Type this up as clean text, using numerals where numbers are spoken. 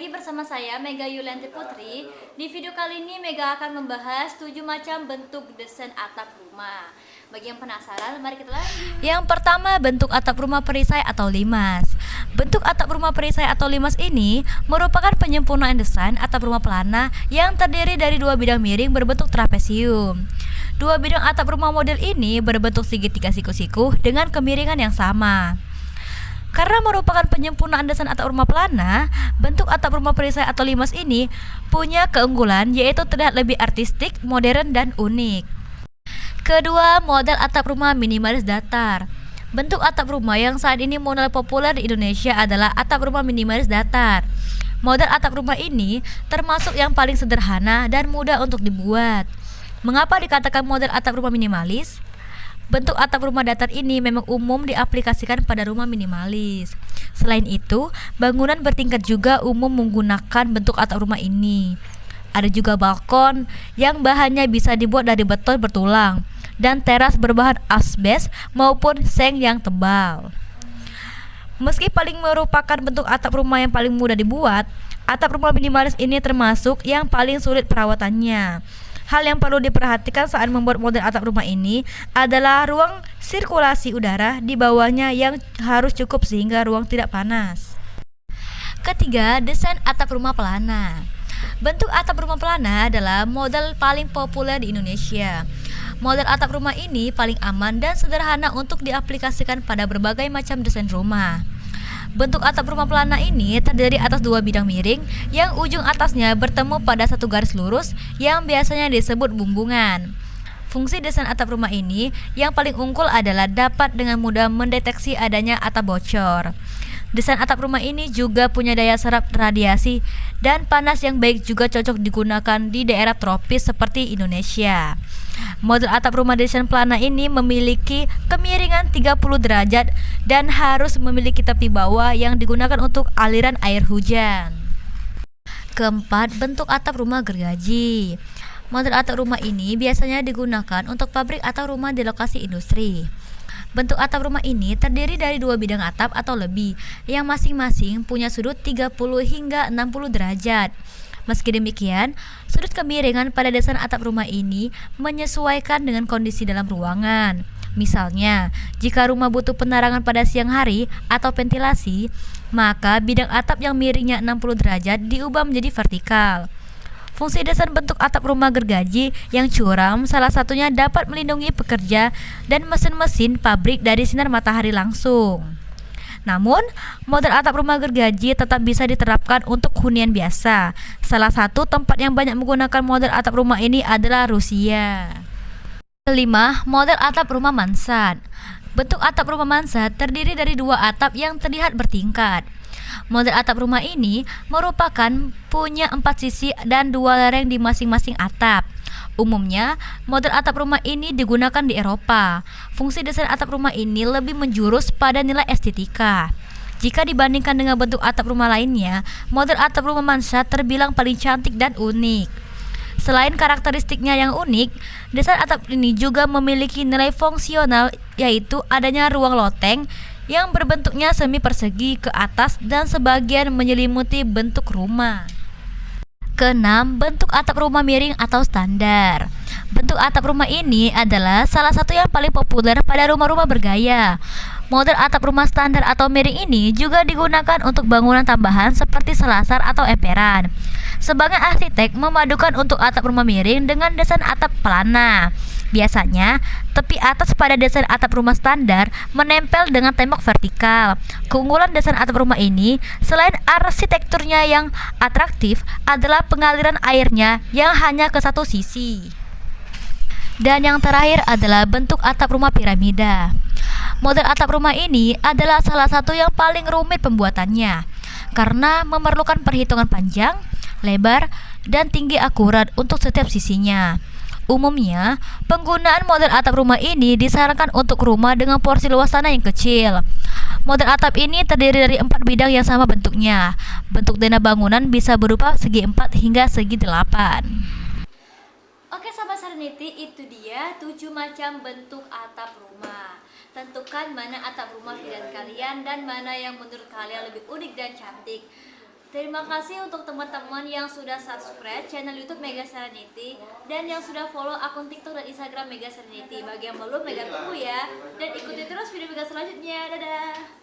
lagi bersama saya Mega Yulianti Putri. Di video kali ini Mega akan membahas 7 macam bentuk desain atap rumah. Bagi yang penasaran, mari kita lanjut. Yang pertama, bentuk atap rumah perisai atau limas. Bentuk atap rumah perisai atau limas ini merupakan penyempurnaan desain atap rumah pelana yang terdiri dari dua bidang miring berbentuk trapesium. Dua bidang atap rumah model ini berbentuk segitiga siku-siku dengan kemiringan yang sama. Karena merupakan penyempurnaan desain atap rumah pelana, bentuk atap rumah perisai atau limas ini punya keunggulan yaitu terlihat lebih artistik, modern, dan unik. Kedua, model atap rumah minimalis datar. Bentuk atap rumah yang saat ini mulai populer di Indonesia adalah atap rumah minimalis datar. Model atap rumah ini termasuk yang paling sederhana dan mudah untuk dibuat. Mengapa dikatakan model atap rumah minimalis? Bentuk atap rumah datar ini memang umum diaplikasikan pada rumah minimalis. Selain itu, bangunan bertingkat juga umum menggunakan bentuk atap rumah ini. Ada juga balkon yang bahannya bisa dibuat dari beton bertulang dan teras berbahan asbes maupun seng yang tebal. Meski paling merupakan bentuk atap rumah yang paling mudah dibuat, atap rumah minimalis ini termasuk yang paling sulit perawatannya. Hal yang perlu diperhatikan saat membuat model atap rumah ini adalah ruang sirkulasi udara di bawahnya yang harus cukup sehingga ruang tidak panas. Ketiga, desain atap rumah pelana. Bentuk atap rumah pelana adalah model paling populer di Indonesia. Model atap rumah ini paling aman dan sederhana untuk diaplikasikan pada berbagai macam desain rumah. Bentuk atap rumah pelana ini terdiri atas dua bidang miring yang ujung atasnya bertemu pada satu garis lurus yang biasanya disebut bumbungan. Fungsi desain atap rumah ini yang paling unggul adalah dapat dengan mudah mendeteksi adanya atap bocor. Desain atap rumah ini juga punya daya serap radiasi dan panas yang baik, juga cocok digunakan di daerah tropis seperti Indonesia. Model atap rumah desain pelana ini memiliki kemiringan 30 derajat dan harus memiliki tepi bawah yang digunakan untuk aliran air hujan. Keempat, bentuk atap rumah gergaji. Model atap rumah ini biasanya digunakan untuk pabrik atau rumah di lokasi industri. Bentuk atap rumah ini terdiri dari dua bidang atap atau lebih yang masing-masing punya sudut 30 hingga 60 derajat. Meski demikian, sudut kemiringan pada desain atap rumah ini menyesuaikan dengan kondisi dalam ruangan. Misalnya, jika rumah butuh penerangan pada siang hari atau ventilasi, maka bidang atap yang miringnya 60 derajat diubah menjadi vertikal. Fungsi desain bentuk atap rumah gergaji yang curam salah satunya dapat melindungi pekerja dan mesin-mesin pabrik dari sinar matahari langsung. Namun, model atap rumah gergaji tetap bisa diterapkan untuk hunian biasa. Salah satu tempat yang banyak menggunakan model atap rumah ini adalah Rusia. Kelima, model atap rumah mansard. Bentuk atap rumah mansard terdiri dari dua atap yang terlihat bertingkat. Model atap rumah ini merupakan punya 4 sisi dan 2 lereng di masing-masing atap. Umumnya, model atap rumah ini digunakan di Eropa. Fungsi desain atap rumah ini lebih menjurus pada nilai estetika. Jika dibandingkan dengan bentuk atap rumah lainnya, model atap rumah mansard terbilang paling cantik dan unik. Selain karakteristiknya yang unik, desain atap ini juga memiliki nilai fungsional, yaitu adanya ruang loteng yang berbentuknya semi persegi ke atas dan sebagian menyelimuti bentuk rumah. Keenam, bentuk atap rumah miring atau standar. Bentuk atap rumah ini adalah salah satu yang paling populer pada rumah-rumah bergaya. Model atap rumah standar atau miring ini juga digunakan untuk bangunan tambahan seperti selasar atau emperan. Sebagian arsitek memadukan untuk atap rumah miring dengan desain atap pelana. Biasanya, tepi atas pada desain atap rumah standar menempel dengan tembok vertikal. Keunggulan desain atap rumah ini, selain arsitekturnya yang atraktif, adalah pengaliran airnya yang hanya ke satu sisi. Dan yang terakhir adalah bentuk atap rumah piramida. Model atap rumah ini adalah salah satu yang paling rumit pembuatannya, karena memerlukan perhitungan panjang, lebar, dan tinggi akurat untuk setiap sisinya. Umumnya, penggunaan model atap rumah ini disarankan untuk rumah dengan porsi luas tanah yang kecil. Model atap ini terdiri dari 4 bidang yang sama bentuknya. Bentuk dana bangunan bisa berupa segi 4 hingga segi 8. Oke sahabat Serenity, itu dia 7 macam bentuk atap rumah. Tentukan mana atap rumah pilihan kalian dan mana yang menurut kalian lebih unik dan cantik. Terima kasih untuk teman-teman yang sudah subscribe channel YouTube Mega Serenity dan yang sudah follow akun TikTok dan Instagram Mega Serenity. Bagi yang belum, Mega tunggu ya. Dan ikuti terus video Mega selanjutnya. Dadah.